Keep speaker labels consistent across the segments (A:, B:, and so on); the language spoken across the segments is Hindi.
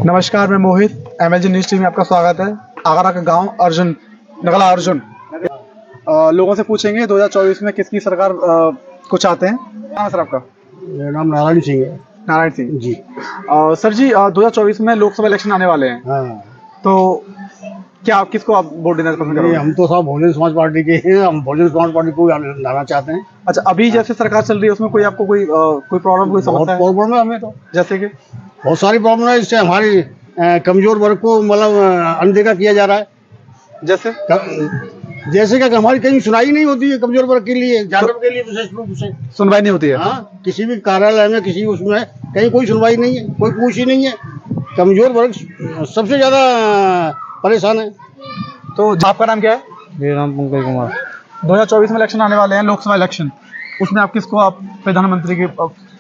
A: नमस्कार, मैं मोहित एमएलजी न्यूज टीवी में आपका स्वागत है। आगरा का गांव अर्जुन नगला अर्जुन लोगों से पूछेंगे 2024 में किसकी सरकार को चाहते हैं। हाँ सर, आपका?
B: मेरा नाम नारायण सिंह है।
A: नारायण सिंह
B: जी।
A: सर जी, 2024 में लोकसभा इलेक्शन आने वाले हैं।
B: हाँ,
A: तो क्या आप किसको आप वोट देना पसंद
B: नहीं,
A: करोगे?
B: हम तो सब बहुजन समाज पार्टी के हैं। हम बहुजन समाज पार्टी को लाना चाहते हैं।
A: अच्छा, अभी जैसे सरकार चल रही है उसमें कोई आपको कोई प्रॉब्लम, कोई
B: बहुत
A: समस्या है?
B: प्रॉब्लम है हमें तो,
A: जैसे कि
B: बहुत सारी प्रॉब्लम है। इससे हमारी कमजोर वर्ग को मतलब अनदेखा किया जा रहा है।
A: जैसे
B: जैसे कि हमारी कहीं सुनाई नहीं होती है कमजोर वर्ग के लिए, जानवर के लिए विशेष रूप से।
A: सुनवाई नहीं होती है?
B: हाँ, किसी भी कार्यालय में, किसी उसमें कहीं कोई सुनवाई नहीं है, कोई पूछ ही नहीं है। कमजोर वर्ग सबसे ज्यादा परेशान है।
A: तो आपका नाम क्या है?
B: मेरा नाम पंकज कुमार।
A: 2024 में इलेक्शन आने वाले हैं, लोकसभा इलेक्शन। उसमें आप किसको आप प्रधानमंत्री के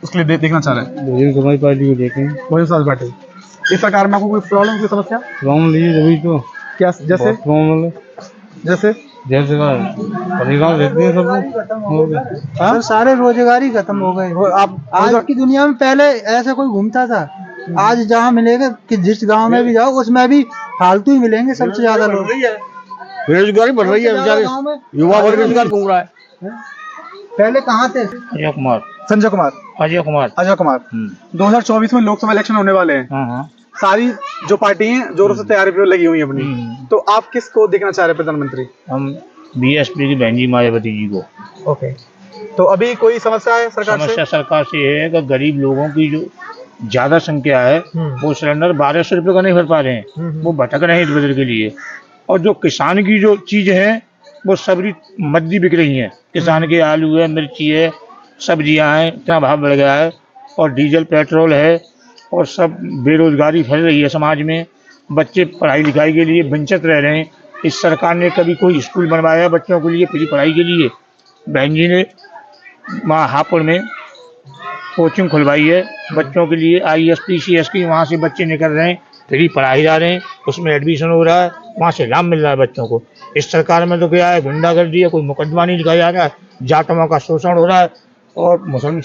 A: उसके लिए देखना चाह रहे हैं?
B: बहुजन समाज पार्टी को देखें।
A: बहुजन समाज पार्टी। इस सरकार में आपको कोई प्रॉब्लम, कोई समस्या?
B: प्रॉब्लम लीजिए तभी तो।
A: क्या? जैसे
B: प्रॉब्लम
A: जैसे
B: जैसे परिवार रहते हैं सब।
A: हाँ?
C: सारे रोजगार ही खत्म हो गए।
A: आप
C: आज की दुनिया में पहले ऐसा कोई घूमता था, आज जहाँ मिलेगा कि जिस गांव में भी जाओ उसमें भी फालतू ही मिलेंगे सबसे ज्यादा लोग।
B: बेरोजगारी बढ़ रही है, बेचारे
C: गाँव में
B: युवा वर्ग बेरोजगार घूम रहा है।
C: पहले कहाँ थे?
B: अजय कुमार।
A: संजय कुमार,
B: अजय कुमार।
A: अजय कुमार। 2024 में लोकसभा इलेक्शन होने वाले हैं।
B: हाँ।
A: सारी जो पार्टी हैं जोरों से तैयारी पे लगी हुई है अपनी। तो आप किसको देखना चाह रहे हैं प्रधानमंत्री?
B: हम बीएसपी की बहन जी मायावती जी को।
A: ओके। तो अभी कोई समस्या है सरकार से?
B: समस्या सरकार से ये है कि गरीब लोगों की जो ज्यादा संख्या है वो सिलेंडर 1200 रुपये का नहीं भर पा रहे हैं। वो भटक रहे हैं इधर उधर के लिए। और जो किसान की जो चीज है वो सबरी मद्दी बिक रही है। किसान के आलू है, मिर्ची है, सब्जियां हैं, इतना भाव बढ़ गया है। और डीजल पेट्रोल है और सब बेरोजगारी फैल रही है समाज में। बच्चे पढ़ाई लिखाई के लिए वंचित रह रहे हैं। इस सरकार ने कभी कोई स्कूल बनवाया बच्चों के लिए फ्री पढ़ाई के लिए? बहन जी ने वहाँ हापुड़ में कोचिंग खुलवाई है बच्चों के लिए, IAS PCS की। वहाँ से बच्चे निकल रहे हैं, फ्री पढ़ाई जा रहे हैं, उसमें एडमिशन हो रहा है, वहाँ से लाभ मिल रहा है बच्चों को। इस सरकार में तो क्या है, गुंडागर्दी है, कोई मुकदमा नहीं लिखाया जा रहा है, जाटों का शोषण हो रहा है और मुस्लिम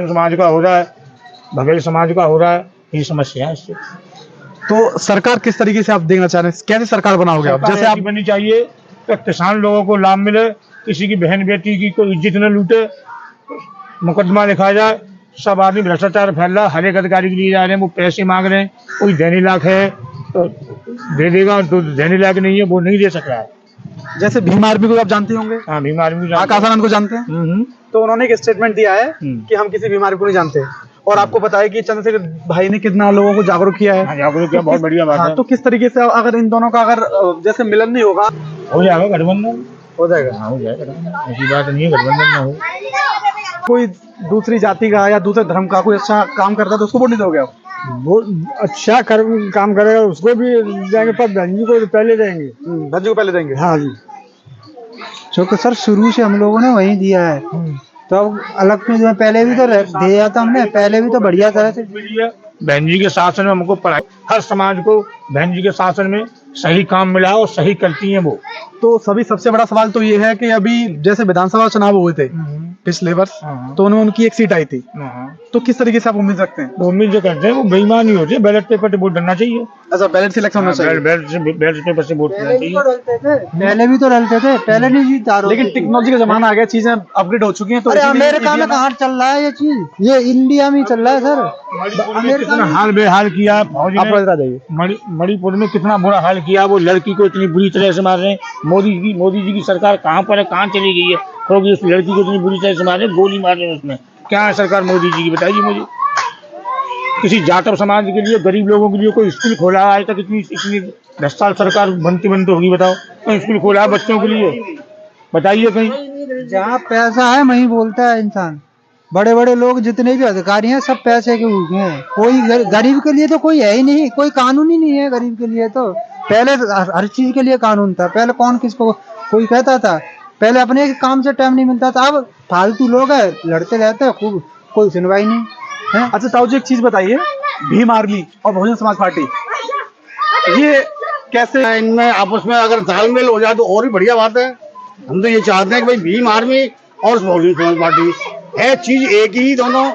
B: समाज का हो रहा है, बघेल समाज का हो रहा है। ये समस्या है इससे।
A: तो सरकार किस तरीके से आप देखना चाह रहे हैं? कैसे सरकार बनाओगे आप? जैसे आप
B: बननी चाहिए कि किसान लोगों को लाभ मिले, किसी की बहन बेटी की कोई इज्जत न लूटे, मुकदमा लिखा जाए। सब आदमी भ्रष्टाचार फैल रहा है, हर एक अधिकारी के लिए जा रहे हैं, वो पैसे मांग रहे हैं। कोई देने लायक है तो दे देगा, तो देने लायक नहीं है वो नहीं दे सक रहा है।
A: जैसे भीम आर्मी को आप जानते होंगे?
B: हाँ, भीम आर्मी
A: आकाश आनंद को जानते हैं? तो उन्होंने एक स्टेटमेंट दिया है कि हम किसी बीमारी को नहीं जानते। और आपको पता है कि चंद्रशेखर भाई ने कितना लोगों को जागरूक किया है।
B: जागरूक किया, बहुत बढ़िया बात है।
A: तो किस तरीके से अगर इन दोनों का अगर जैसे मिलन नहीं होगा,
B: हो जाएगा गठबंधन,
A: हो जाएगा?
B: हाँ हो जाएगा, ऐसी बात नहीं है गठबंधन ना हो।
A: कोई दूसरी जाति का या दूसरे धर्म का कोई अच्छा काम करता है तो उसको वोट नहीं दोगे आप?
B: वो अच्छा काम करेगा उसको भी देंगे, पर बहन जी को पहले देंगे।
A: धर्म को पहले देंगे?
B: हाँ जी।
C: क्योंकि सर शुरू से हम लोगों ने वही दिया है, तो अब अलग में जो है पहले भी तो दिया था हमने, पहले भी तो बढ़िया तरह से।
B: बहन जी के शासन में हमको पढ़ाई, हर समाज को बहन जी के शासन में सही काम मिला और सही करती हैं वो।
A: तो सभी सबसे बड़ा सवाल तो ये है कि अभी जैसे विधानसभा चुनाव हुए थे पिछले वर्ष, तो उनमें उनकी एक सीट आई थी। तो किस तरीके से आप उम्मीद रखते हैं?
B: वो उम्मीद जो करते हैं वो बेईमान नहीं होते, बैलेट पेपर से वोट डालना चाहिए।
A: अच्छा, बैलेट सिलेक्शन होना चाहिए।
B: बैलेट पेपर से वोट डालना चाहिए।
C: पहले भी तो डलते थे, पहले नहीं जीता।
A: लेकिन टेक्नोलॉजी का जमाना आ गया, चीजें अपग्रेड हो चुकी हैं। तो
C: अरे अमेरिका में कहाँ चल रहा है ये चीज, ये इंडिया में चल रहा है सर।
B: कितना हाल बेहाल किया फौजी ने, मणिपुर में कितना बुरा हाल किया। वो लड़की को इतनी बुरी तरह से मार रहे हैं। मोदी जी की सरकार कहाँ पर है, कहाँ चली गई है? क्योंकि उस लड़की को इतनी बुरी तरह से मार रहे हैं, गोली मार रहे हैं। उसमें क्या है सरकार मोदी जी की, बताइए मुझे। किसी जाटव समाज के लिए, गरीब लोगों के लिए कोई स्कूल खोला है आज तक? इतनी 10 साल सरकार बनती होगी, बताओ। कोई स्कूल खोला है बच्चों के लिए? बताइए कहीं।
C: जहाँ पैसा है वहीं बोलता है इंसान। बड़े बड़े लोग जितने भी अधिकारी हैं सब पैसे के भूखे हैं। कोई गरीब के लिए तो कोई है ही नहीं, कोई कानून ही नहीं है गरीब के लिए। तो पहले हर चीज के लिए कानून था, पहले कौन किसको कोई कहता था, पहले अपने काम से टाइम नहीं मिलता था। अब फालतू लोग है, लड़ते रहते हैं, खूब कोई सुनवाई नहीं है।
A: अच्छा ताऊ जी, एक चीज बताइए, भीम आर्मी और बहुजन समाज पार्टी ये कैसे
B: इनमें आपस में अगर तालमेल हो जाए तो और भी बढ़िया बात है। हम तो ये चाहते हैं कि भाई भीम आर्मी और बहुजन समाज पार्टी है चीज एक ही दोनों।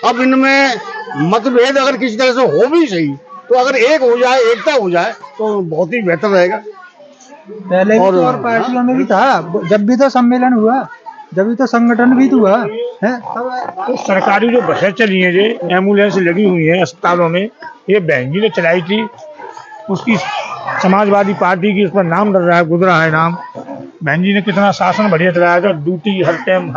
B: अब इनमें मतभेद अगर किसी तरह से हो भी सही
D: तो अगर एक हो जाए, एकता हो जाए तो बहुत ही बेहतर रहेगा।
C: पहले भी तो और पार्टियों में भी था, जब भी तो सम्मेलन हुआ, जब भी तो संगठन भी तो हुआ है।
B: तो सरकारी जो बसें चली हैं, जो एम्बुलेंस लगी हुई है अस्पतालों में, ये बहन जी ने चलाई थी, उसकी समाजवादी पार्टी की उस पर नाम डर रहा है, गुजरा है नाम। बहन जी ने कितना शासन बढ़िया चलाया था, ड्यूटी हर टाइम,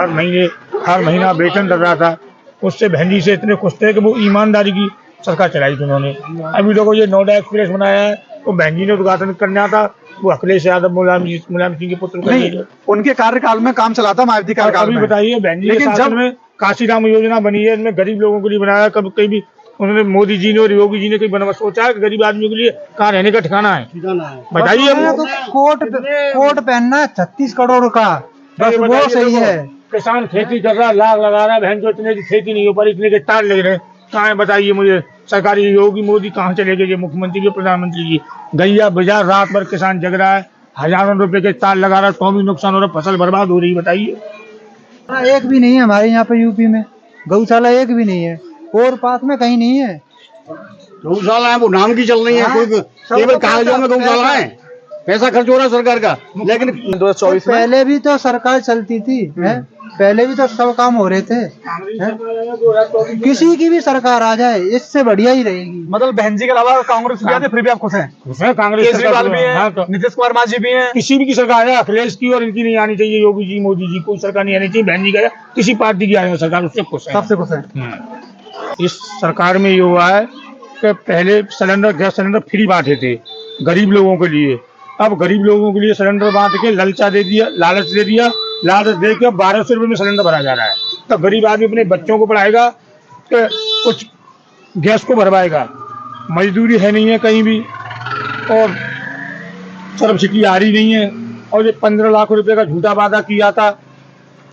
B: हर महीना वेतन डर रहा था। उससे बहन जी से इतने खुश थे कि वो ईमानदारी की सरकार चलाई थी उन्होंने। अभी लोगों ये नोएडा एक्सप्रेस बनाया है, तो बहन जी ने उद्घाटन करना था, वो अखिलेश यादव मुलायम सिंह के पुत्र का
A: नहीं, उनके कार्यकाल में काम चला था, मायावती कार्यकाल
B: अभी
A: में।
B: बताइए बहन जी के
A: लेकिन
B: शासन में काशीराम योजना बनी है, इसमें गरीब लोगों के लिए बनाया। कभी कहीं भी उन्होंने मोदी जी ने और योगी जी ने कहीं बनवा सोचा है कि गरीब आदमियों के लिए कहाँ रहने का ठिकाना है? बताइए।
C: तो कोट पहनना 36 करोड़ का, बस वो सही है।
B: किसान खेती कर रहा, लाख लगा रहा, बहन जो इतने की खेती नहीं हो पा रही, इतने के तार लग रहे हैं, कहाँ है बताइए मुझे? सरकारी योगी मोदी कहाँ चले गए? मुख्यमंत्री जी, प्रधानमंत्री जी, गैया बाजार रात भर किसान जग रहा है, हजारों रुपए के तार लगा रहा है, तो भी नुकसान हो रहा है, फसल बर्बाद हो रही है। बताइए।
C: एक भी नहीं है हमारे यहाँ पे यूपी में, गौशाला एक भी नहीं है, और पास में कहीं नहीं है।
D: गौशाला है वो नाम की चल रही है, कोई केवल कागजों में गौशाला है, पैसा खर्च हो रहा है सरकार का। लेकिन
A: 2024 में
C: पहले भी तो सरकार चलती थी, है? पहले भी तो सब काम हो रहे थे, है? किसी की भी सरकार आ जाए इससे बढ़िया ही रहेगी।
A: मतलब बहन जी के अलावा कांग्रेस भी आते, फिर भी आप खुश हैं?
B: कांग्रेस
A: केजरीवाल भी है,
B: हाँ, तो
A: नीतीश कुमार मांझी भी हैं।
B: किसी भी की सरकार है, अखिलेश की और इनकी नहीं आनी चाहिए, योगी जी मोदी जी, कोई सरकार नहीं आनी चाहिए। बहन जी का किसी पार्टी की आए सरकार, उससे खुश है,
A: सबसे खुश हैं।
B: इस सरकार में ये हुआ है कि पहले गैस सिलेंडर फ्री बांटे थे गरीब लोगों के लिए, अब गरीब लोगों के लिए सिलेंडर बांट के लालच दे दिया, लालच दे के 1200 रुपये में सिलेंडर भरा जा रहा है। तो गरीब आदमी अपने बच्चों को पढ़ाएगा कि कुछ गैस को भरवाएगा, मजदूरी है नहीं है कहीं भी, और सब्सिडी आ रही नहीं है। और ये 15 लाख रुपए का झूठा वादा किया था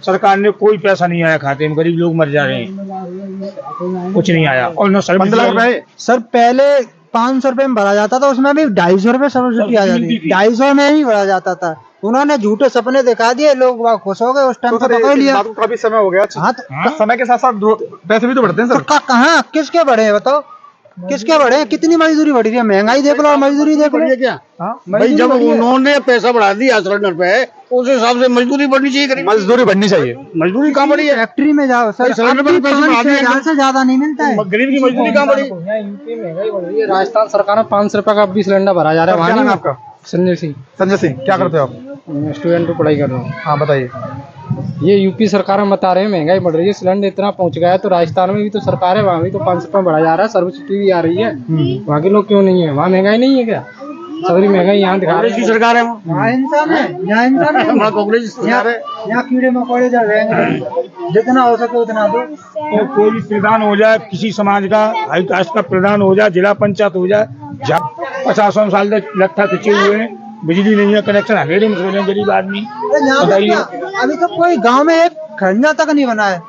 B: सरकार ने, कोई पैसा नहीं आया खाते में, गरीब लोग मर जा रहे हैं, कुछ नहीं आया। और न
A: 15 लाख रुपए
C: सर पहले 500 रुपए में भरा जाता था, उसमें भी 250 रुपए सब्सिडी आ जाती थी, 250 में ही भरा जाता था। उन्होंने झूठे सपने दिखा दिए, लोग वहाँ खुश हो गए, उस टाइम
A: तो
C: पकड़ लिया।
A: बात को काफी समय हो गया।
C: हाँ, तो
A: समय के साथ साथ पैसे भी तो बढ़ते हैं सर।
C: कहाँ किसके बढ़े हैं बताओ, किसके बढ़े? कितनी मजदूरी बढ़ी है, महंगाई देख लो और मजदूरी देख लो।
D: क्या भाई,
C: मजदूरी
D: जब
C: बढ़ी है।
D: उन्होंने पैसा बढ़ा दिया सिलेंडर पे, उस हिसाब से मजदूरी बढ़नी चाहिए। गरीब
A: मजदूरी बढ़नी चाहिए।
D: मजदूरी कहाँ बढ़ी है?
C: फैक्ट्री में जाओ सर,
D: सिलेंडर पर पैसे बढ़ा दिए,
C: 5,000 से ज्यादा नहीं मिलता है।
B: गरीब की मजदूरी कहाँ बढ़ी?
E: यूपी महंगाई बढ़ रही है। राजस्थान सरकार में 500 रुपए का भी सिलेंडर भरा जा रहा है।
A: क्या नाम है आपका?
E: संजय सिंह,
A: संजय सिंह, क्या करते हो आप?
E: स्टूडेंट पढ़ाई कर रहा हूँ।
A: हाँ बताइए।
E: ये यूपी सरकार में बता रहे हैं महंगाई बढ़ रही है, सिलेंडर इतना पहुंच गया है, तो राजस्थान में भी तो सरकार है, वहाँ भी तो 500 रुपए बढ़ा जा रहा है, सब्सिडी भी आ रही है। वहाँ के लोग क्यों नहीं है? वहाँ महंगाई नहीं है क्या? सारी महंगाई यहाँ दिखा रही है।
D: सरकार है
C: यहाँ इंसान है, यहाँ इंसान है,
D: कांग्रेस सरकार है।
C: यहाँ कीड़े मकोड़े जल रहेंगे, जितना हो सके उतना दो।
B: तो कोई भी प्रधान हो जाए, किसी समाज का, हाई कास्ट का प्रधान हो जाए, जिला पंचायत हो जाए, जब 50 साल तक लट्ठा खिंचे हुए हैं, बिजली नहीं है, कनेक्शन अकेले में सो रहे हैं गरीब आदमी। बताइए।
C: अभी तक कोई गांव में एक खंजा तक नहीं बना है,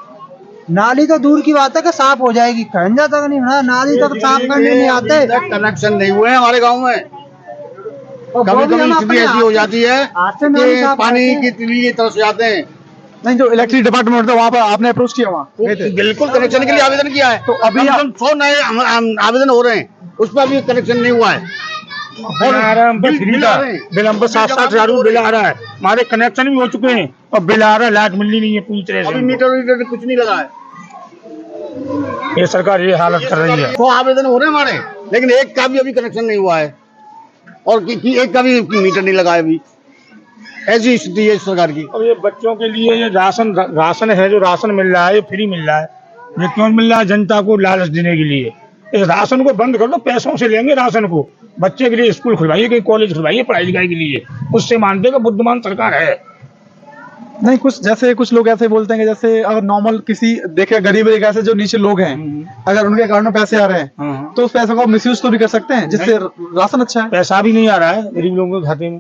C: नाली तो दूर की बात है कि साफ हो जाएगी, खंजा तक नहीं बना, नाली तक साफ करने नहीं आते।
D: कनेक्शन नहीं हुए हमारे गाँव में।
C: और
D: कभी
C: वो भी
D: कभी
C: हम
D: स्थिति
C: अपने
D: ऐसी हो जाती है
C: हाथ से नाली
D: कि
C: साफ
D: पानी
C: करते
D: की
C: हैं।
D: तिली की तरफ से जाते हैं।
A: नहीं, जो इलेक्ट्रिक डिपार्टमेंट होता है वहाँ पर आपने अप्रोच किया? वहाँ गए थे?
D: बिल्कुल कनेक्शन के लिए आवेदन किया है,
A: तो अभी
D: कम से कम 100 नए आवेदन हो रहे हैं, उस पर अभी कनेक्शन नहीं हुआ है।
B: बिल आ रहा है हम पर फ्री
D: बिल
B: का,
D: आ रहे हैं।
B: बिल हम पर 7-7 हजार बिल आ रहा है, हमारे कनेक्शन भी हो चुके हैं और बिल आ रहा है, लाइट मिलनी नहीं है पूरी तरह
D: अभी
B: से।
D: मीटर कुछ नहीं लगा है।
B: ये सरकार ये हालत कर रही है।
D: 100 आवेदन हो रहे हैं हमारे, लेकिन एक का भी अभी कनेक्शन नहीं हुआ है, और एक का भी मीटर नहीं लगा है अभी। ऐसी स्थिति है इस सरकार की।
B: और ये बच्चों के लिए ये राशन है, जो राशन मिल रहा है ये फ्री मिल रहा है, ये क्यों मिल रहा है? जनता को लालच देने के लिए। इस राशन को बंद कर दो, पैसों से लेंगे राशन को, बच्चे के लिए स्कूल खुलवाइए, कहीं कॉलेज खुलवाइए पढ़ाई लिखाई के लिए, उससे मानते कि बुद्धिमान सरकार है।
A: नहीं, कुछ लोग ऐसे बोलते हैं कि जैसे अगर नॉर्मल किसी देखे गरीब रेखा से जो नीचे लोग हैं, अगर उनके अकाउंट में पैसे आ रहे हैं तो उस पैसे को मिसयूज तो भी कर सकते हैं, जिससे राशन अच्छा है।
B: पैसा भी नहीं आ रहा है गरीब लोगों के खाते में,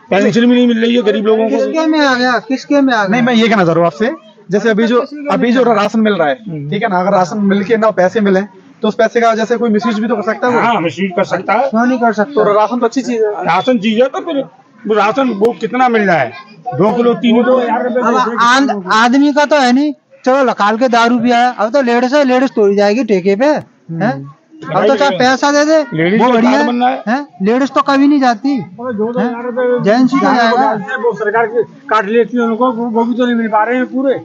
B: पेंशन भी नहीं मिल रही है गरीब लोगों को।
C: किसके में आ गया, किसके में आ गया?
A: नहीं, मैं ये कहना चाह रहा हूँ आपसे, जैसे अभी जो राशन मिल रहा है, ठीक है ना, अगर राशन मिल के ना पैसे मिले तो उस पैसे का जैसे कोई मिसयूज भी तो कर सकता है वो।
B: हाँ, मिसयूज कर सकता है।
C: क्यों नहीं कर सकते?
A: तो राशन तो अच्छी चीज है।
B: राशन चीज है, तो फिर वो राशन वो कितना मिल रहा है? 2 किलो 3 किलो
C: अब आदमी का तो है नहीं, चलो लकाल के दारू भी आया, अब तो लेडीज तोड़ी जाएगी ठेके पे, हैं? अब तो चाहे पैसा दे दे
B: लेडीज
C: वो
B: का
C: बढ़िया
B: कार्ड बन रहा है।
C: है, लेडीज तो कभी नहीं जाती, जेंट्स ही तो जाएगा।
F: वो सरकार के काट लेती है उनको, वो भी तो नहीं मिल पा रहे हैं पूरे।